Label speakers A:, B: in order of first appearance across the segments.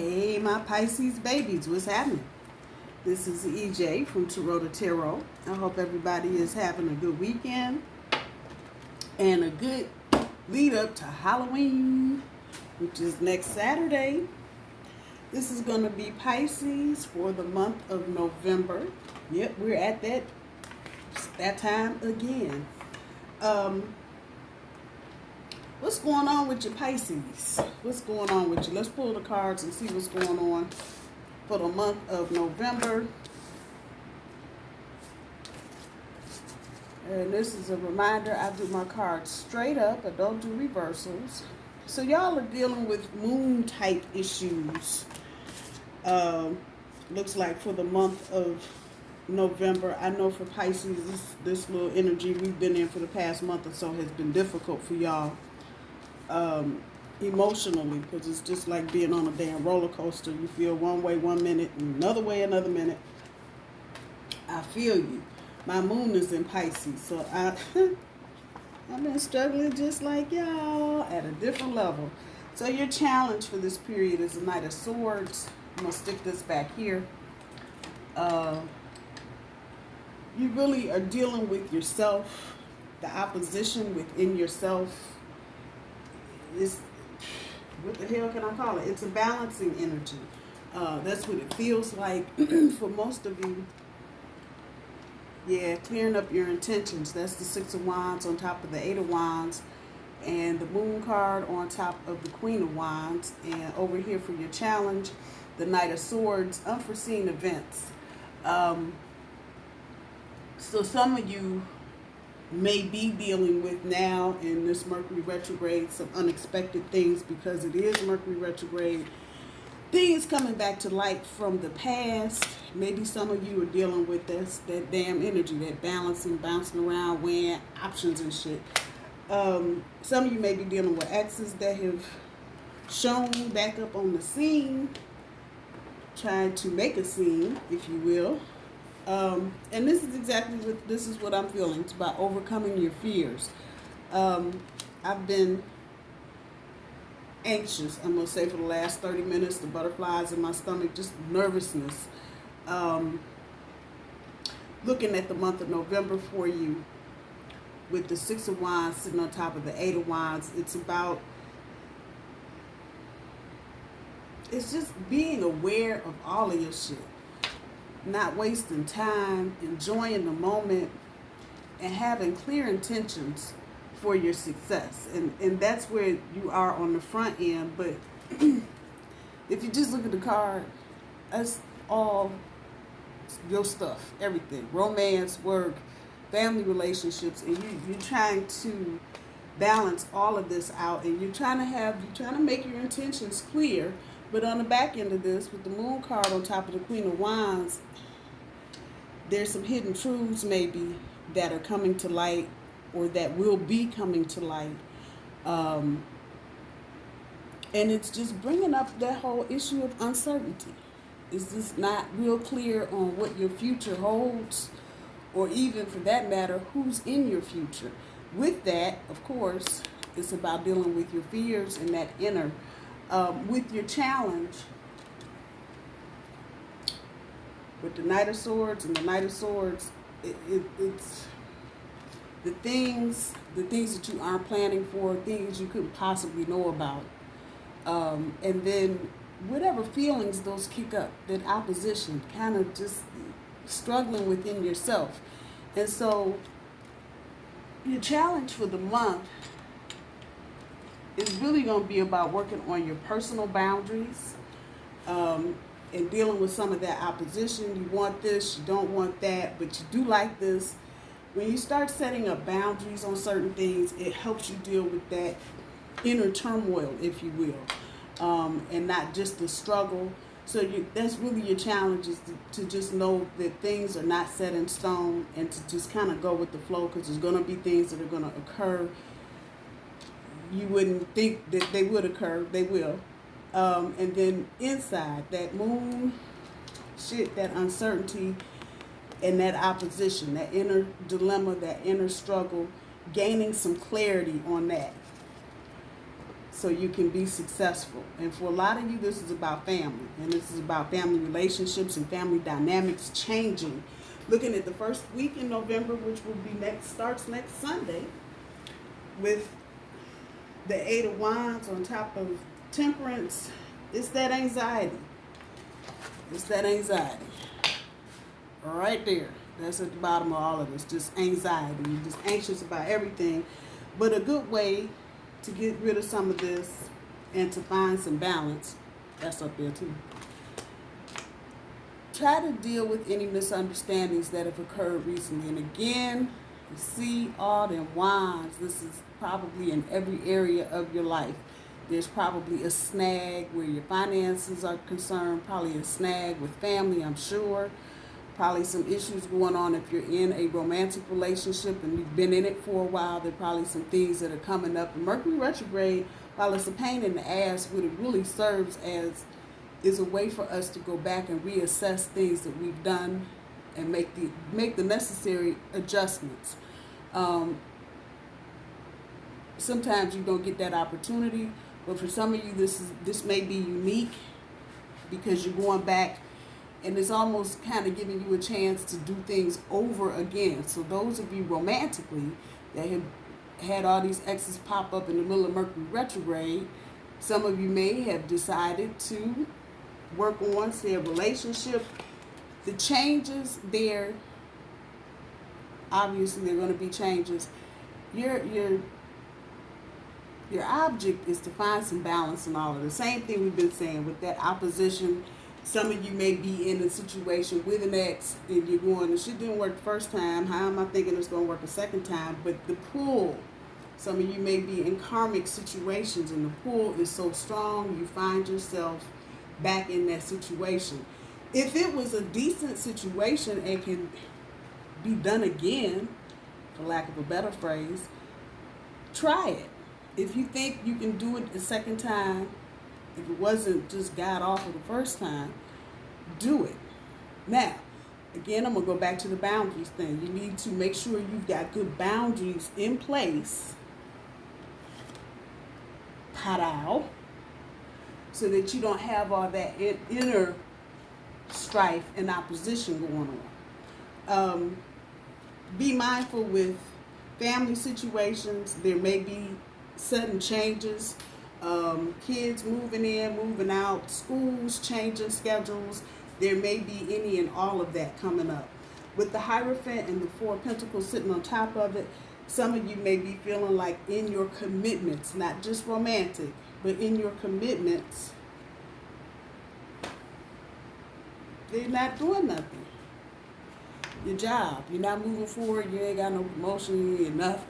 A: Hey, my Pisces babies, what's happening? This is EJ from Taurota Tarot. I hope everybody is having a good weekend and a good lead up to Halloween, which is next Saturday. This is going to be Pisces for the month of November. Yep, we're at that time again. What's going on with your Pisces? What's going on with you? Let's pull the cards and see what's going on for the month of November. And this is a reminder, I do my cards straight up. I don't do reversals. So y'all are dealing with moon type issues. Looks like for the month of November. I know for Pisces, this little energy we've been in for the past month or so has been difficult for y'all. Emotionally, because it's just like being on a damn roller coaster. You feel one way 1 minute and another way another minute. I feel you. My moon is in Pisces, so I've been struggling just like y'all at a different level. So your challenge for this period is the Knight of Swords. I'm gonna stick this back here. You really are dealing with yourself, the opposition within yourself. What the hell can I call it? It's a balancing energy. That's what it feels like for most of you. Yeah, clearing up your intentions. That's the Six of Wands on top of the Eight of Wands. And the Moon card on top of the Queen of Wands. And over here for your challenge, the Knight of Swords, unforeseen events. So some of you may be dealing with now in this Mercury retrograde some unexpected things, because it is Mercury retrograde. Things coming back to light from the past. Maybe some of you are dealing with that damn energy, that balancing, bouncing around, weighing options and shit. Some of you may be dealing with exes that have shown back up on the scene, trying to make a scene, if you will. And this is exactly what I'm feeling. It's about overcoming your fears. I've been anxious, I'm going to say, for the last 30 minutes, the butterflies in my stomach, just nervousness. Looking at the month of November for you with the Six of Wands sitting on top of the Eight of Wands, it's just being aware of all of your shit. Not wasting time, enjoying the moment, and having clear intentions for your success. And that's where you are on the front end. But if you just look at the card, that's all your stuff, everything. Romance, work, family relationships, and you're trying to balance all of this out, and you're trying to make your intentions clear. But on the back end of this, with the Moon card on top of the Queen of Wands, there's some hidden truths maybe that are coming to light, or that will be coming to light. And it's just bringing up that whole issue of uncertainty. It's just not real clear on what your future holds, or even for that matter, who's in your future. With that, of course, it's about dealing with your fears and that inner. With your challenge, with the Knight of Swords and the Knight of Swords, it's the things that you aren't planning for, things you couldn't possibly know about. And then whatever feelings those kick up, that opposition, kind of just struggling within yourself. And so your challenge for the month is really going to be about working on your personal boundaries, and dealing with some of that opposition. You want this, you don't want that, but you do like this. When you start setting up boundaries on certain things, it helps you deal with that inner turmoil, if you will, and not just the struggle. So that's really your challenge, is to just know that things are not set in stone, and to just kind of go with the flow, because there's going to be things that are going to occur. You wouldn't think that they would occur. They will. And then inside, that moon shit, that uncertainty and that opposition, that inner dilemma, that inner struggle, gaining some clarity on that. so you can be successful. And for a lot of you, this is about family, and this is about family relationships and family dynamics changing. Looking at the first week in November, which will be starts next Sunday, with the Eight of Wands on top of Temperance. It's that anxiety. It's that anxiety. Right there. That's at the bottom of all of this. Just anxiety. You're just anxious about everything. But a good way to get rid of some of this and to find some balance, that's up there too. Try to deal with any misunderstandings that have occurred recently. And again, you see all them wands. This is probably in every area of your life. There's probably a snag where your finances are concerned, probably a snag with family, I'm sure. Probably some issues going on if you're in a romantic relationship and you've been in it for a while. There are probably some things that are coming up. And Mercury retrograde, while it's a pain in the ass, what it really serves as is a way for us to go back and reassess things that we've done and make the necessary adjustments. Sometimes you don't get that opportunity, but for some of you, this may be unique because you're going back, and it's almost kind of giving you a chance to do things over again. So those of you romantically that have had all these exes pop up in the middle of Mercury retrograde, some of you may have decided to work on, say, a relationship. The changes there, obviously there are going to be changes. Your object is to find some balance in all of the same thing we've been saying with that opposition. Some of you may be in a situation with an ex and you're going, this shit didn't work the first time. How am I thinking it's going to work a second time? But the pull, some of you may be in karmic situations and the pull is so strong you find yourself back in that situation. If it was a decent situation and can be done again, for lack of a better phrase, try it. If you think you can do it a second time, if it wasn't just god awful the first time, do it. Now, again, I'm going to go back to the boundaries thing. You need to make sure you've got good boundaries in place, pow, so that you don't have all that inner strife and opposition going on. Be mindful with family situations. There may be sudden changes, kids moving in, moving out, schools changing schedules. There may be any and all of that coming up. With the Hierophant and the Four of Pentacles sitting on top of it, some of you may be feeling like in your commitments, not just romantic, but in your commitments, they're not doing nothing. Your job, you're not moving forward, you ain't got no promotion, you ain't nothing.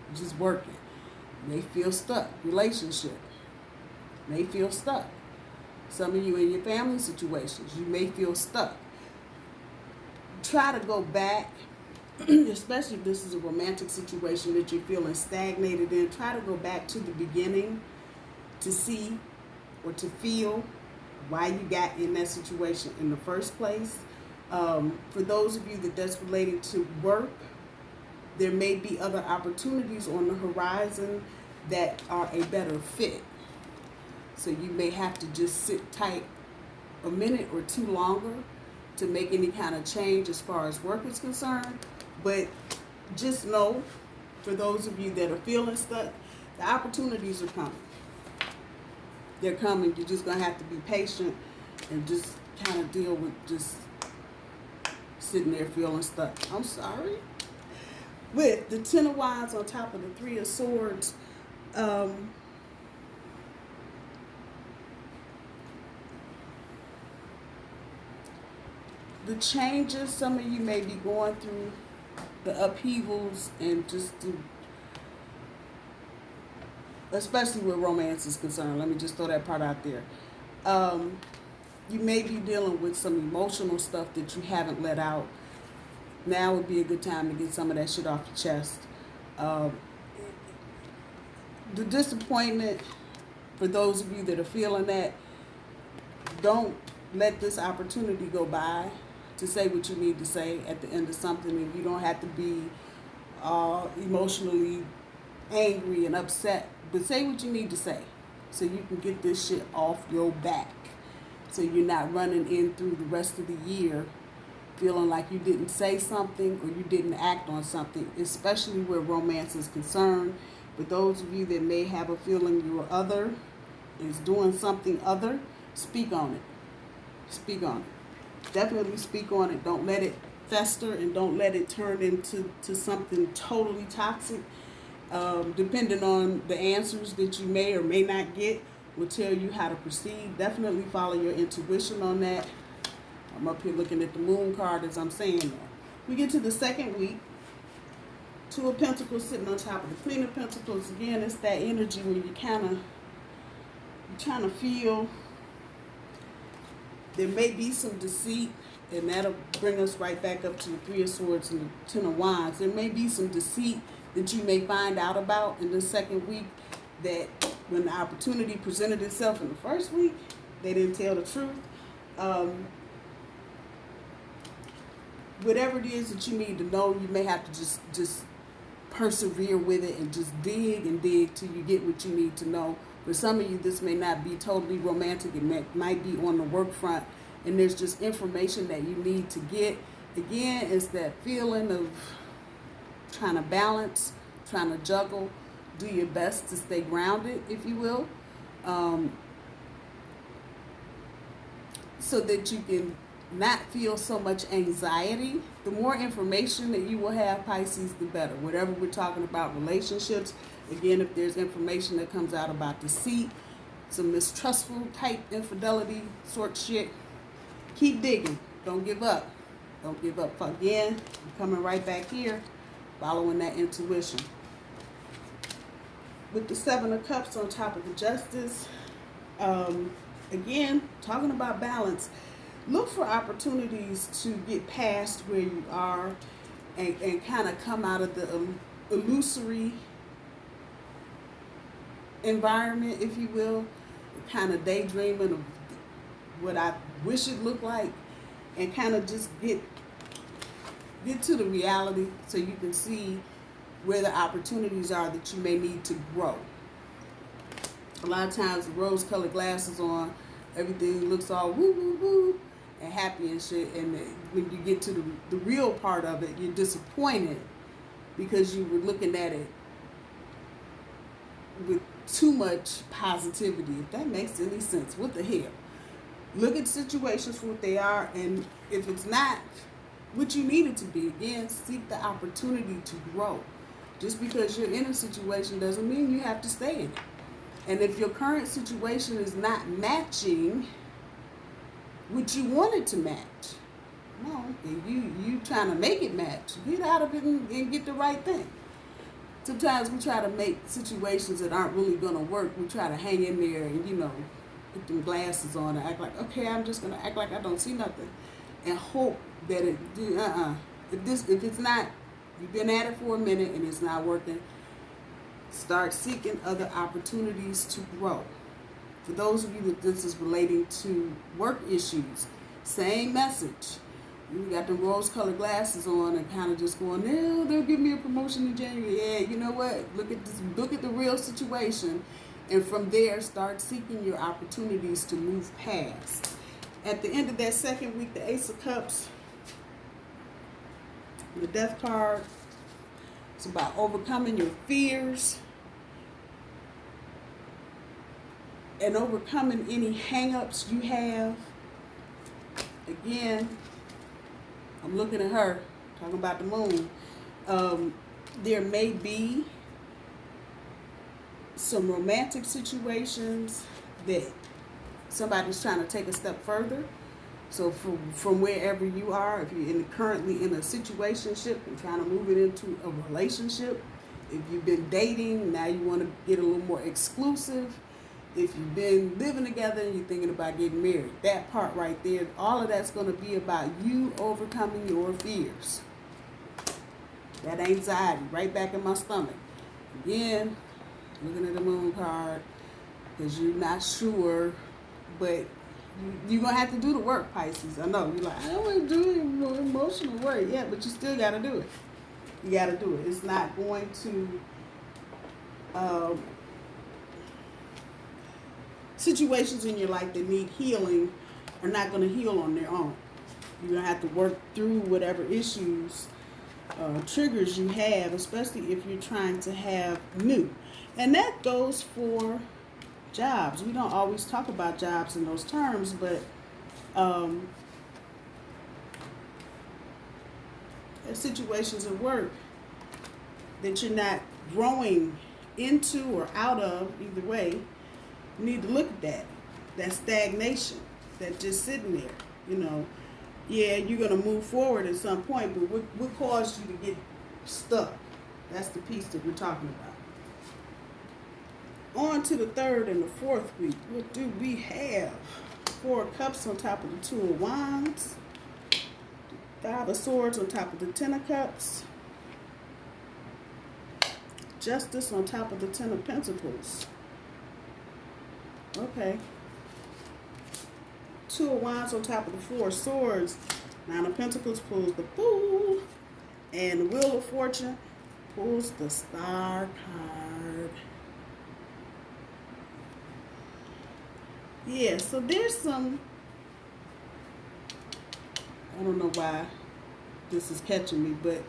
A: You're just working. You may feel stuck. Relationship may feel stuck. Some of you in your family situations, you may feel stuck. Try to go back, especially if this is a romantic situation that you're feeling stagnated in, try to go back to the beginning to see or to feel why you got in that situation in the first place. For those of you that's related to work, there may be other opportunities on the horizon that are a better fit. So you may have to just sit tight a minute or two longer to make any kind of change as far as work is concerned. But just know, for those of you that are feeling stuck, the opportunities are coming. They're coming. You're just going to have to be patient and just kind of deal with just sitting there feeling stuck. I'm sorry. With the Ten of Wands on top of the Three of Swords, the changes, some of you may be going through the upheavals and just especially where romance is concerned. Let me just throw that part out there. You may be dealing with some emotional stuff that you haven't let out. Now would be a good time to get some of that shit off your chest. The disappointment, for those of you that are feeling that, don't let this opportunity go by to say what you need to say at the end of something. And you don't have to be emotionally angry and upset, but say what you need to say. so you can get this shit off your back. So you're not running in through the rest of the year feeling like you didn't say something or you didn't act on something, especially where romance is concerned. But those of you that may have a feeling your other is doing something other, speak on it. Speak on it. Definitely speak on it. Don't let it fester and don't let it turn into something totally toxic. Depending on the answers that you may or may not get will tell you how to proceed. Definitely follow your intuition on that. I'm up here looking at the moon card as I'm saying that. We get to the second week. Two of Pentacles sitting on top of the Queen of Pentacles. Again, it's that energy where you kind of feel there may be some deceit, and that'll bring us right back up to the Three of Swords and the Ten of Wands. There may be some deceit that you may find out about in the second week, that when the opportunity presented itself in the first week, they didn't tell the truth. Whatever it is that you need to know, you may have to just persevere with it and just dig and dig till you get what you need to know. For some of you, this may not be totally romantic. It might be on the work front, and there's just information that you need to get. Again, it's that feeling of trying to balance, trying to juggle, do your best to stay grounded, if you will, so that you can not feel so much anxiety. The more information that you will have, Pisces, the better. Whatever we're talking about, relationships, again, if there's information that comes out about deceit, some mistrustful type infidelity sort shit, keep digging. Don't give up. Don't give up. Again, I'm coming right back here, following that intuition. With the Seven of Cups on top of the Justice, again, talking about balance. Look for opportunities to get past where you are and kind of come out of the illusory environment, if you will, kind of daydreaming of what I wish it looked like, and kind of just get to the reality so you can see where the opportunities are that you may need to grow. A lot of times, the rose-colored glasses on, everything looks all woo woo woo and happy and shit, and when you get to the real part of it, you're disappointed because you were looking at it with too much positivity. If that makes any sense, what the hell? Look at situations for what they are, and if it's not what you need it to be, again, seek the opportunity to grow. Just because you're in a situation doesn't mean you have to stay in it. And if your current situation is not matching what you want it to match, no, and you trying to make it match, get out of it and get the right thing. Sometimes we try to make situations that aren't really going to work. We try to hang in there and, put them glasses on and act like, okay, I'm just going to act like I don't see nothing and hope that it do. If it's not, you've been at it for a minute and it's not working, start seeking other opportunities to grow. For those of you that this is relating to work issues, same message. You got the rose-colored glasses on and kind of just going, no, they'll give me a promotion in January. Yeah, you know what? Look at this. Look at the real situation, and from there, start seeking your opportunities to move past. At the end of that second week, the Ace of Cups, the Death card, it's about overcoming your fears and overcoming any hang-ups you have. Again, I'm looking at her, talking about the moon. There may be some romantic situations that somebody's trying to take a step further. So from wherever you are, if you're currently in a situationship and trying to move it into a relationship, if you've been dating, now you want to get a little more exclusive. If you've been living together and you're thinking about getting married, that part right there, all of that's going to be about you overcoming your fears. That anxiety right back in my stomach. Again, looking at the moon card because you're not sure, but you're going to have to do the work, Pisces. I know. You're like, I don't want to do more emotional work. Yeah, but you still got to do it. You got to do it. It's not going to... situations in your life that need healing are not going to heal on their own. You're going to have to work through whatever issues, triggers you have, especially if you're trying to have new. And that goes for jobs. We don't always talk about jobs in those terms, but there's situations at work that you're not growing into or out of, either way. You need to look at that. That stagnation, that just sitting there, you know. Yeah, you're going to move forward at some point, but what caused you to get stuck? That's the piece that we're talking about. On to the third and the fourth week. What do we have? 4 of Cups on top of the 2 of Wands. 5 of Swords on top of the 10 of Cups. Justice on top of the 10 of Pentacles. Okay. 2 of Wands on top of the 4 of Swords. 9 of Pentacles pulls the Fool. And the Wheel of Fortune pulls the Star card. Yeah, so there's some, I don't know why this is catching me, but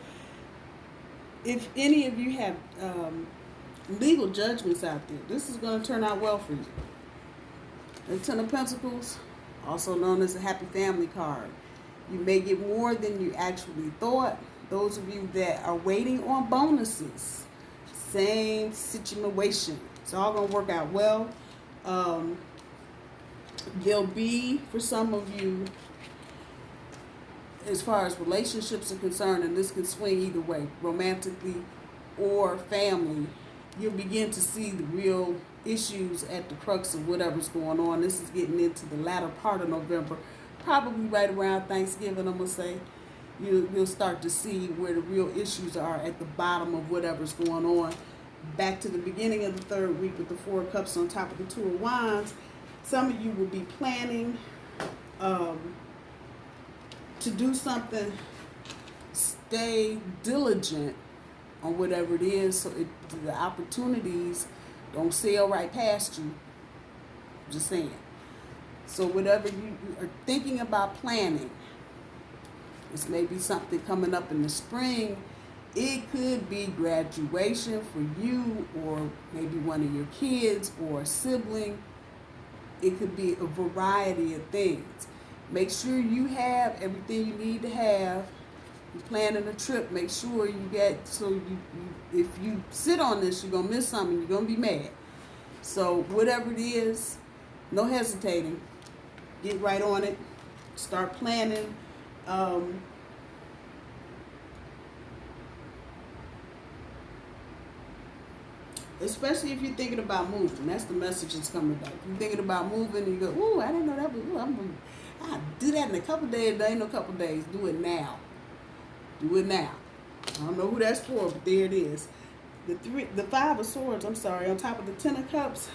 A: if any of you have legal judgments out there, this is going to turn out well for you. The 10 of Pentacles, also known as a happy family card. You may get more than you actually thought. Those of you that are waiting on bonuses, same situation. It's all going to work out well. There'll be, for some of you, as far as relationships are concerned, and this can swing either way, romantically or family, you'll begin to see the real issues at the crux of whatever's going on. This is getting into the latter part of November, probably right around Thanksgiving, I'm going to say. You'll start to see where the real issues are at the bottom of whatever's going on. Back to the beginning of the third week with the 4 of Cups on top of the 2 of Wands. Some of you will be planning to do something. Stay diligent on whatever it is so the opportunities don't sail right past you. Just saying. So whatever you are thinking about planning, this may be something coming up in the spring. It could be graduation for you, or maybe one of your kids or a sibling. It could be a variety of things. Make sure you have everything you need to have. You're planning a trip, make sure you get, so if you sit on this, you're going to miss something, you're going to be mad. So whatever it is, no hesitating. Get right on it. Start planning. Especially if you're thinking about moving. That's the message that's coming back. If you're thinking about moving and you go, ooh, I didn't know that was, I'll do that in a couple days. There ain't no couple days. Do it now. Do it now. I don't know who that's for, but there it is. The 5 of Swords, on top of the 10 of Cups.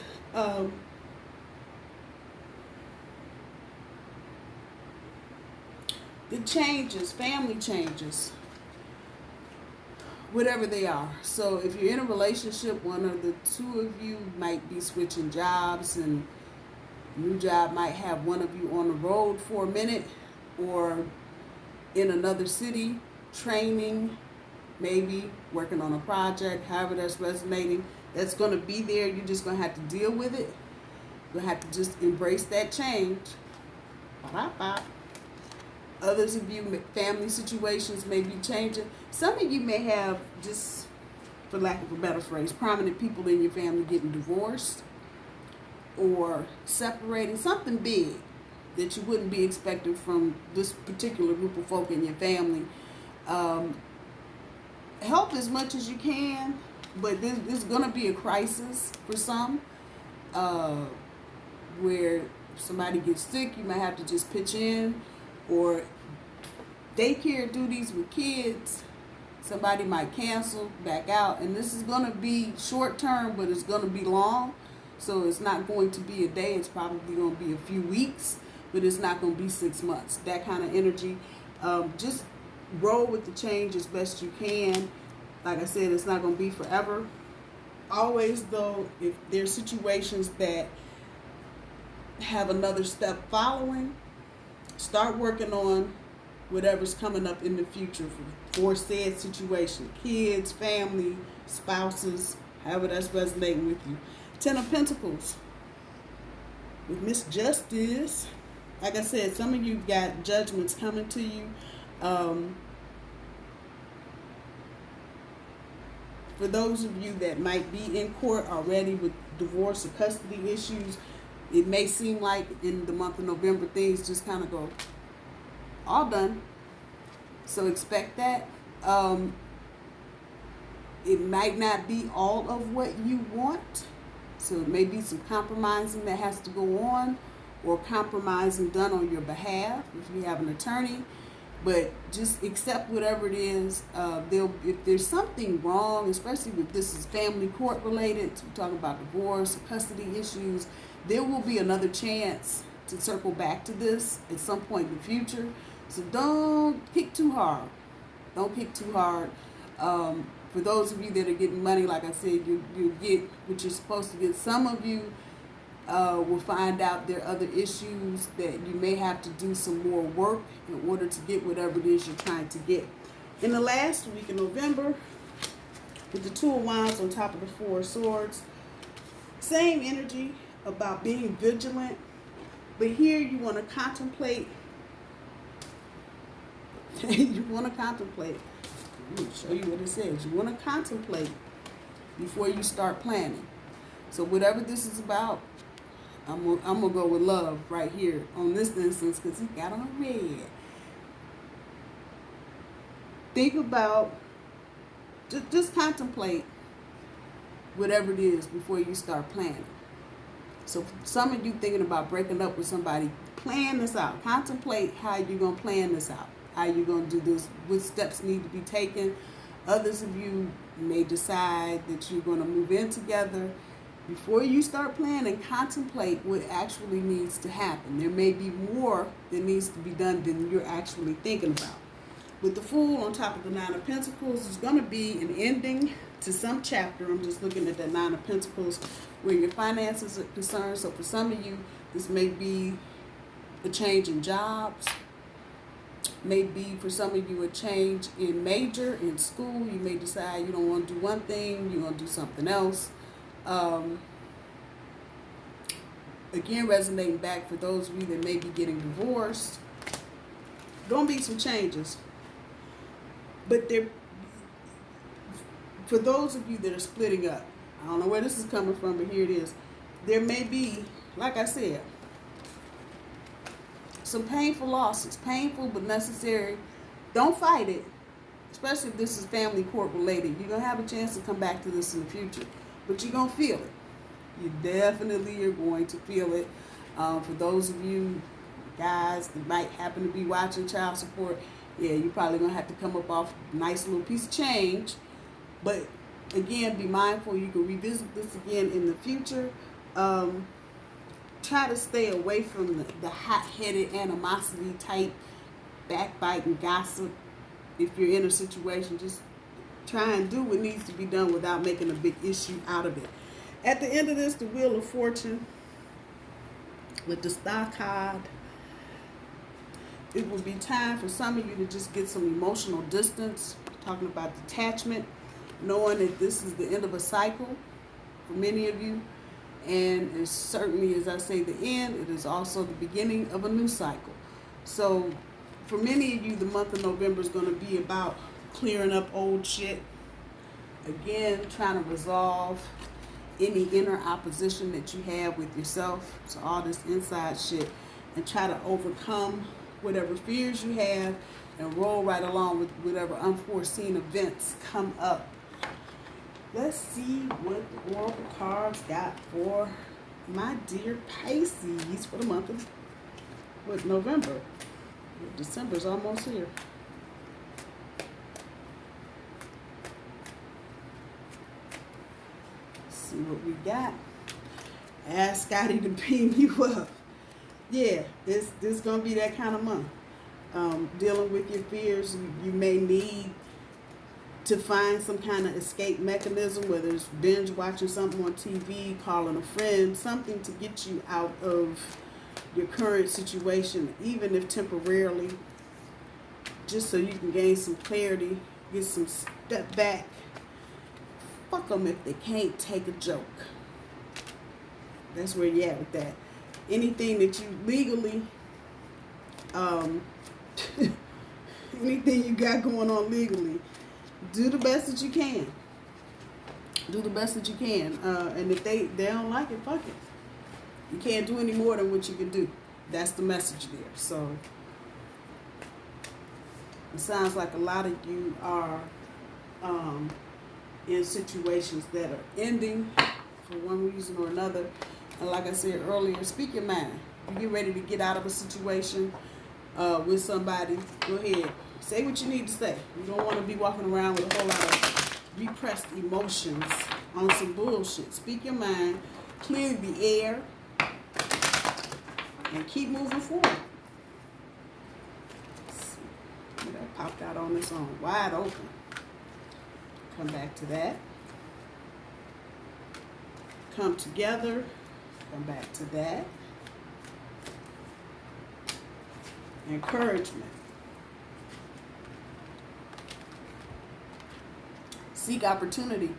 A: The changes, family changes, whatever they are. So if you're in a relationship, one of the 2 of you might be switching jobs, and new job might have one of you on the road for a minute or in another city, training, maybe working on a project, however that's resonating. That's going to be there. You're just going to have to deal with it. You're going to have to just embrace that change. Ba-ba-ba. Others of you, family situations may be changing. Some of you may have, just for lack of a better phrase, prominent people in your family getting divorced or separating. Something big that you wouldn't be expecting from this particular group of folk in your family. Help as much as you can, but there's going to be a crisis for some where if somebody gets sick, you might have to just pitch in. Or daycare duties with kids, somebody might cancel, back out, and this is going to be short term, but it's going to be long. So it's not going to be a day, it's probably going to be a few weeks, but it's not going to be 6 months. That kind of energy. Just roll with the change as best you can. Like I said, it's not going to be forever. Always, though, if there's situations that have another step following, start working on whatever's coming up in the future for said situation. Kids, family, spouses, however that's resonating with you. 10 of Pentacles with Miss Justice. Like I said, some of you got judgments coming to you. For those of you that might be in court already with divorce or custody issues, it may seem like in the month of November things just kind of go all done. So expect that. It might not be all of what you want. So it may be some compromising that has to go on, or compromising done on your behalf if you have an attorney. But just accept whatever it is. If there's something wrong, especially if this is family court related, we're talking about divorce, custody issues, there will be another chance to circle back to this at some point in the future. So don't kick too hard. Don't kick too hard. For those of you that are getting money, like I said, you get what you're supposed to get. Some of you will find out there are other issues that you may have to do some more work in order to get whatever it is you're trying to get. In the last week of November, with the 2 of Wands on top of the 4 of Swords, same energy about being vigilant, but here you want to contemplate. You want to contemplate. Let me show you what it says. You want to contemplate before you start planning. So whatever this is about, I'm gonna go with love right here on this instance because he got on red. Think about, just contemplate whatever it is before you start planning. So some of you thinking about breaking up with somebody, plan this out. Contemplate how you're gonna plan this out. How you're gonna do this, what steps need to be taken. Others of you may decide that you're gonna move in together. Before you start planning, contemplate what actually needs to happen. There may be more that needs to be done than you're actually thinking about. With the Fool on top of the 9 of Pentacles, there's going to be an ending to some chapter. I'm just looking at that 9 of Pentacles where your finances are concerned. So for some of you, this may be a change in jobs. Maybe for some of you a change in major, in school. You may decide you don't want to do one thing, you want to do something else. Again, resonating back for those of you that may be getting divorced, gonna be some changes, but there, for those of you that are splitting up, I don't know where this is coming from, but here it is. There may be, like I said, some painful losses, painful but necessary. Don't fight it, especially if this is family court related. You're gonna have a chance to come back to this in the future. But you're going to feel it. You definitely are going to feel it. For those of you guys that might happen to be watching child support, yeah, you're probably going to have to come up off a nice little piece of change. But again, be mindful. You can revisit this again in the future. Try to stay away from the hot-headed animosity type backbiting gossip. If you're in a situation, just try and do what needs to be done without making a big issue out of it. At the end of this, the Wheel of Fortune with the Star card. It will be time for some of you to just get some emotional distance. Talking about detachment, knowing that this is the end of a cycle for many of you. And it's certainly, as I say, the end. It is also the beginning of a new cycle. So for many of you, the month of November is going to be about clearing up old shit. Again, trying to resolve any inner opposition that you have with yourself. So all this inside shit, and try to overcome whatever fears you have and roll right along with whatever unforeseen events come up. Let's see what the Oracle cards got for my dear Pisces for the month of November. December's almost here. See what we got. Ask Scotty to beam you up. Yeah, this gonna be that kind of month. Dealing with your fears, you may need to find some kind of escape mechanism, whether it's binge watching something on TV, calling a friend, something to get you out of your current situation, even if temporarily, just so you can gain some clarity, get some step back. Fuck them if they can't take a joke. That's where you're at with that. Anything that you legally, anything you got going on legally, do the best that you can. Do the best that you can. And if they don't like it, fuck it. You can't do any more than what you can do. That's the message there. So it sounds like a lot of you are in situations that are ending for one reason or another. And like I said earlier, speak your mind. If you get ready to get out of a situation with somebody, go ahead. Say what you need to say. You don't want to be walking around with a whole lot of repressed emotions on some bullshit. Speak your mind, clear the air, and keep moving forward. That popped out on its own, wide open. Come back to that. Come together. Come back to that. Encouragement. Seek opportunity.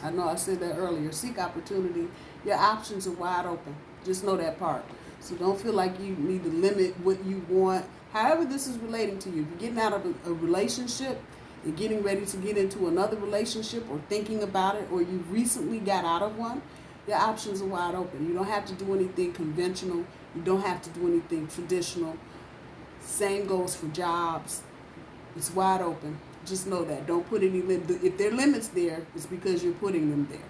A: I know I said that earlier. Seek opportunity. Your options are wide open. Just know that part. So don't feel like you need to limit what you want. However this is relating to you. If you're getting out of a relationship and getting ready to get into another relationship or thinking about it, or you recently got out of one, your options are wide open. You don't have to do anything conventional. You don't have to do anything traditional. Same goes for jobs. It's wide open. Just know that. Don't put any limits. If there are limits there, it's because you're putting them there.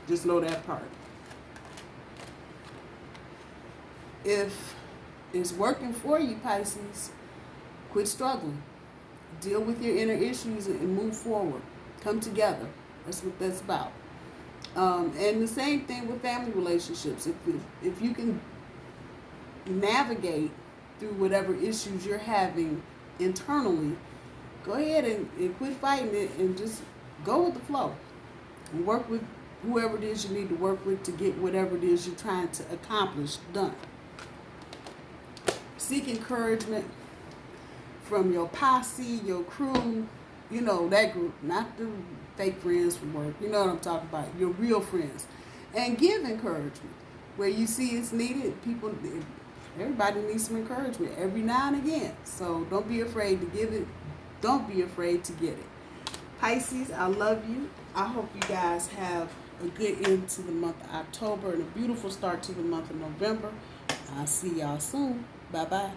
A: Just know that part. If it's working for you, Pisces, quit struggling. Deal with your inner issues and move forward. Come together. That's what that's about. And the same thing with family relationships. If you can navigate through whatever issues you're having internally, go ahead and quit fighting it and just go with the flow. And work with whoever it is you need to work with to get whatever it is you're trying to accomplish done. Seek encouragement from your posse, your crew, you know, that group, not the fake friends from work. You know what I'm talking about, your real friends. And give encouragement where you see it's needed. Everybody needs some encouragement every now and again. So don't be afraid to give it. Don't be afraid to get it. Pisces, I love you. I hope you guys have a good end to the month of October and a beautiful start to the month of November. I'll see y'all soon. Bye-bye.